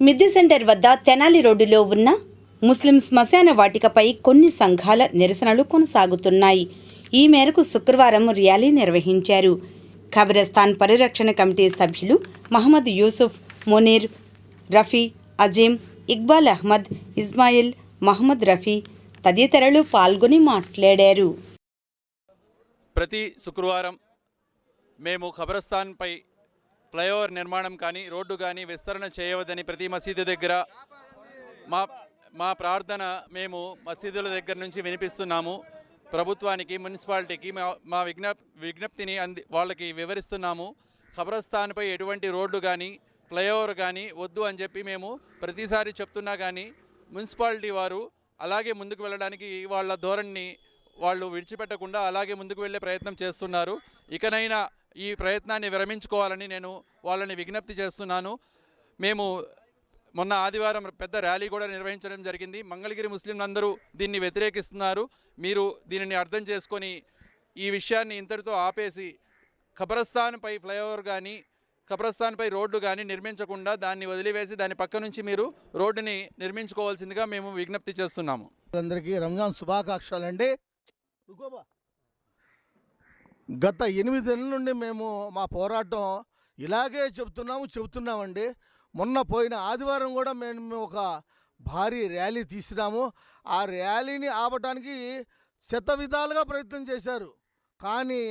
మిద్దె సెంటర్ వద్ద తెనాలి రోడ్డులో ఉన్న ముస్లిం శ్మశాన వాటికపై కొన్ని సంఘాల నిరసనలు కొనసాగుతున్నాయి. ఈ మేరకు శుక్రవారం ర్యాలీ నిర్వహించారు. ఖబరస్థాన్ పరిరక్షణ కమిటీ సభ్యులు మహమ్మద్ యూసుఫ్, మునీర్, రఫీ, అజీం, ఇక్బాల్ అహ్మద్, ఇస్మాయిల్, మహమ్మద్ రఫీ తదితరులు పాల్గొని మాట్లాడారు. ప్రతి శుక్రవారం మేము ఖబరస్థాన్పై ఫ్లైఓవర్ నిర్మాణం కానీ రోడ్డు కానీ విస్తరణ చేయవద్దని ప్రతి మసీదు దగ్గర మా ప్రార్థన మేము మసీదుల దగ్గర నుంచి వినిపిస్తున్నాము. ప్రభుత్వానికి, మున్సిపాలిటీకి మా విజ్ఞప్తిని వాళ్ళకి వివరిస్తున్నాము. ఖబరస్థాన్పై ఎటువంటి రోడ్డు కానీ ఫ్లైఓవర్ కానీ వద్దు అని చెప్పి మేము ప్రతిసారి చెప్తున్నా కానీ మున్సిపాలిటీ వారు అలాగే ముందుకు వెళ్ళడానికి వాళ్ళ ధోరణిని వాళ్ళు విడిచిపెట్టకుండా అలాగే ముందుకు వెళ్ళే ప్రయత్నం చేస్తున్నారు. ఇకనైనా ఈ ప్రయత్నాన్ని విరమించుకోవాలని నేను వాళ్ళని విజ్ఞప్తి చేస్తున్నాను. మేము మొన్న ఆదివారం పెద్ద ర్యాలీ కూడా నిర్వహించడం జరిగింది. మంగళగిరి ముస్లింలందరూ దీన్ని వ్యతిరేకిస్తున్నారు. మీరు దీనిని అర్థం చేసుకొని ఈ విషయాన్ని ఇంతటితో ఆపేసి ఖబరస్థాన్పై ఫ్లైఓవర్ కానీ ఖబరస్థాన్పై రోడ్డు కానీ నిర్మించకుండా దాన్ని వదిలివేసి దాని పక్క నుంచి మీరు రోడ్డుని నిర్మించుకోవాల్సిందిగా మేము విజ్ఞప్తి చేస్తున్నాము. అందరికీ రంజాన్ శుభాకాంక్షలండి. గత 8 నెలల నుండి మేము మా పోరాటం ఇలాగే చెబుతున్నామండి. మొన్న పోయిన ఆదివారం కూడా మేము ఒక భారీ ర్యాలీ తీసినాము. ఆ ర్యాలీని ఆపడానికి శతవిధాలుగా ప్రయత్నం చేశారు. కానీ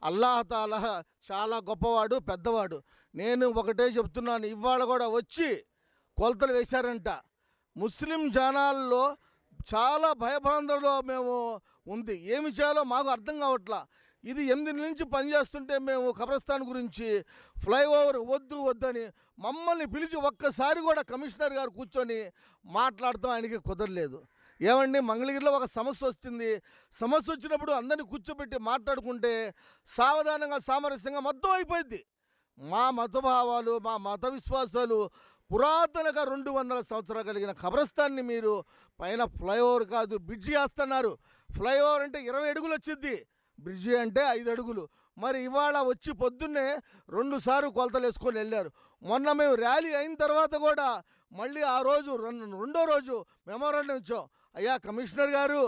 అల్లాహతాలా చాలా గొప్పవాడు, పెద్దవాడు. నేను ఒకటే చెప్తున్నాను, ఇవాళ కూడా వచ్చి కొలతలు వేశారంట. ముస్లిం జనాల్లో చాలా భయభాందనలో మేము ఉంది. ఏమి చేయాలో మాకు అర్థం కావట్లా. ఇది 8 నుంచి పనిచేస్తుంటే మేము ఖబరస్థాన్ గురించి ఫ్లైఓవర్ వద్దని మమ్మల్ని పిలిచి ఒక్కసారి కూడా కమిషనర్ గారు కూర్చొని మాట్లాడతాం ఆయనకి కుదరలేదు. ఏమండి, మంగళగిరిలో ఒక సమస్య వస్తుంది. సమస్య వచ్చినప్పుడు అందరినీ కూర్చోబెట్టి మాట్లాడుకుంటే సావధానంగా, సామరస్యంగా మొత్తం అయిపోయింది. మా మతభావాలు, మా మత విశ్వాసాలు పురాతనగా 200 సంవత్సరాలు కలిగిన ఖబరస్థాన్ని మీరు పైన ఫ్లైఓవర్ కాదు బ్రిడ్జి వేస్తున్నారు. ఫ్లైఓవర్ అంటే 20 అడుగులు వచ్చింది, బ్రిడ్జి అంటే 5 అడుగులు. మరి ఇవాళ వచ్చి పొద్దున్నే 2 సార్లు కొలతలు వేసుకొని వెళ్ళారు. మొన్న మేము ర్యాలీ అయిన తర్వాత కూడా మళ్ళీ ఆ రోజు రెండో రోజు మెమోరాండం ఇచ్చాం. అయ్యా కమిషనర్ గారు,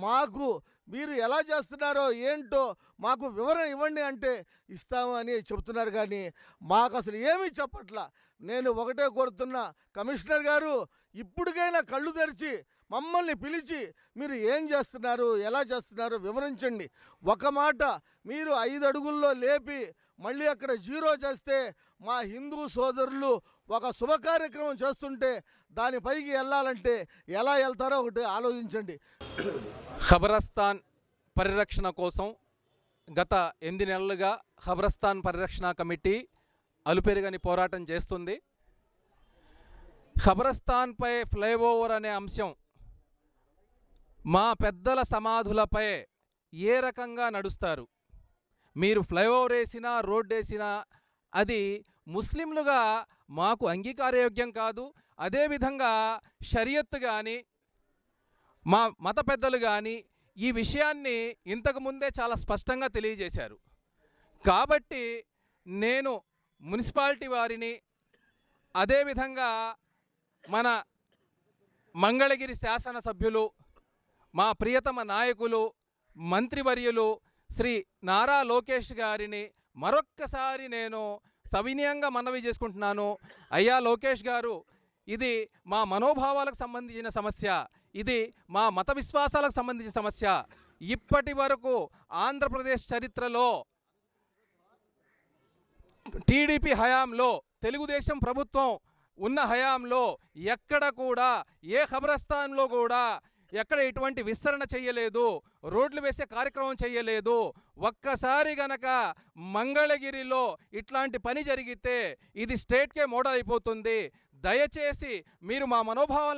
మాకు మీరు ఎలా చేస్తున్నారో ఏంటో మాకు వివరణ ఇవ్వండి అంటే ఇస్తాము అని చెబుతున్నారు. కానీ మాకు అసలు ఏమీ చెప్పట్లా. నేను ఒకటే కోరుతున్నా, కమిషనర్ గారు ఇప్పటికైనా కళ్ళు తెరిచి మమ్మల్ని పిలిచి మీరు ఏం చేస్తున్నారు, ఎలా చేస్తున్నారు వివరించండి. ఒక మాట, మీరు 5 అడుగుల్లో లేపి మళ్ళీ అక్కడ 0 చేస్తే మా హిందూ సోదరులు ఒక శుభ కార్యక్రమం చేస్తుంటే దానిపైకి వెళ్ళాలంటే ఎలా వెళ్తారో ఒకటి ఆలోచించండి. ఖబరస్థాన్ పరిరక్షణ కోసం గత 8 నెలలుగా ఖబరస్థాన్ పరిరక్షణ కమిటీ అలుపెరుగని పోరాటం చేస్తుంది. ఖబరస్థాన్పై ఫ్లైఓవర్ అనే అంశం మా పెద్దల సమాధులపై ఏ రకంగా నడుస్తారు? మీరు ఫ్లైఓవర్ వేసినా రోడ్డు వేసినా అది ముస్లింలుగా మాకు అంగీకారయోగ్యం కాదు. అదేవిధంగా షరియత్ కానీ మా మత పెద్దలు కానీ ఈ విషయాన్ని ఇంతకుముందే చాలా స్పష్టంగా తెలియజేశారు. కాబట్టి నేను మున్సిపాలిటీ వారిని, అదేవిధంగా మన మంగళగిరి శాసనసభ్యులు, మా ప్రియతమ నాయకులు, మంత్రివర్యులు శ్రీ నారా లోకేష్ గారిని మరొక్కసారి నేను సవినయంగా మనవి చేసుకుంటున్నాను. అయ్యా లోకేష్ గారు, ఇది మా మనోభావాలకు సంబంధించిన సమస్య, ఇది మా మత విశ్వాసాలకు సంబంధించిన సమస్య. ఇప్పటి వరకు ఆంధ్రప్రదేశ్ చరిత్రలో టీడీపీ హయాంలో, తెలుగుదేశం ప్రభుత్వం ఉన్న హయాంలో ఎక్కడ కూడా ఏ ఖబరస్థాన్లో కూడా ఎక్కడ ఎటువంటి విస్తరణ చేయలేదు, రోడ్లు వేసే కార్యక్రమం చేయలేదు. ఒక్కసారి గనక మంగళగిరిలో ఇట్లాంటి పని జరిగితే ఇది స్టేట్కే మోడల్ అయిపోతుంది. దయచేసి మీరు మా మనోభావాలను